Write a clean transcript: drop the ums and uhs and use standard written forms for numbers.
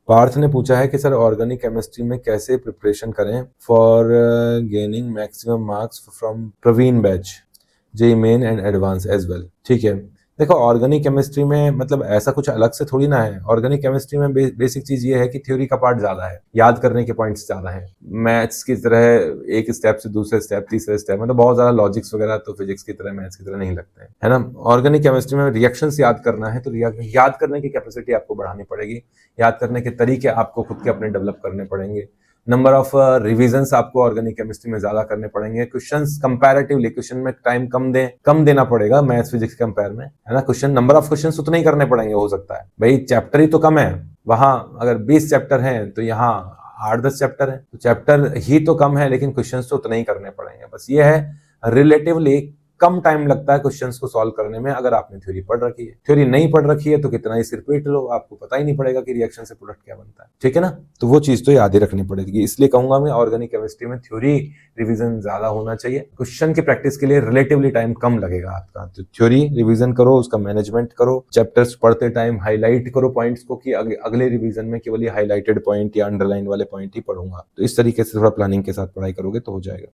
पार्थ ने पूछा है कि सर ऑर्गेनिक केमिस्ट्री में कैसे प्रिपरेशन करें for gaining maximum marks from Praveen batch, JEE main and advance as well. ठीक है, देखो ऑर्गेनिक केमिस्ट्री में मतलब ऐसा कुछ अलग से थोड़ी ना है। ऑर्गेनिक केमिस्ट्री में बेसिक चीज ये है कि थ्योरी का पार्ट ज्यादा है, याद करने के पॉइंट्स ज्यादा हैं। मैथ्स की तरह एक स्टेप से दूसरे स्टेप तीसरे स्टेप, मतलब बहुत ज्यादा लॉजिक्स वगैरह तो फिजिक्स की तरह मैथ्स की तरह नहीं लगते हैं, है ना। ऑर्गेनिक केमिस्ट्री में रिएक्शंस याद करना है तो याद करने की कैपेसिटी आपको बढ़ानी पड़ेगी, याद करने के तरीके आपको खुद के अपने डेवलप करने पड़ेंगे। नंबर ऑफ रिविजन्स आपको ऑर्गेनिक केमिस्ट्री में ज्यादा करने पड़ेंगे। क्वेश्चंस कंपैरेटिवली क्वेश्चन में टाइम कम देना पड़ेगा मैथ्स फिजिक्स कंपेयर में, है ना। क्वेश्चन नंबर ऑफ क्वेश्चंस उतने ही करने पड़ेंगे, हो सकता है भाई चैप्टर ही तो कम है, वहां अगर 20 चैप्टर हैं तो यहाँ 8-10 चैप्टर है, तो चैप्टर ही तो कम है लेकिन क्वेश्चन तो उतने ही करने पड़ेंगे। बस ये है रिलेटिवली कम टाइम लगता है क्वेश्चंस को सॉल्व करने में अगर आपने थ्योरी पढ़ रखी है। थ्योरी नहीं पढ़ रखी है तो कितना ही सिर पीट लो, आपको पता ही नहीं पड़ेगा कि रिएक्शन से प्रोडक्ट क्या बनता है, ठीक है ना। तो वो चीज तो याद ही रखनी पड़ेगी। इसलिए कहूंगा मैं ऑर्गेनिक केमिस्ट्री में थ्योरी रिवीजन ज्यादा होना चाहिए, क्वेश्चन की प्रैक्टिस के लिए रिलेटिवली टाइम कम लगेगा आपका। तो थ्योरी रिवीजन करो, उसका मैनेजमेंट करो, चैप्टर्स पढ़ते टाइम हाईलाइट करो पॉइंट्स को कि अगले रिवीजन में केवल ये हाईलाइटेड पॉइंट या अंडरलाइन वाले पॉइंट ही पढ़ूंगा। तो इस तरीके से थोड़ा प्लानिंग के साथ पढ़ाई करोगे तो हो जाएगा।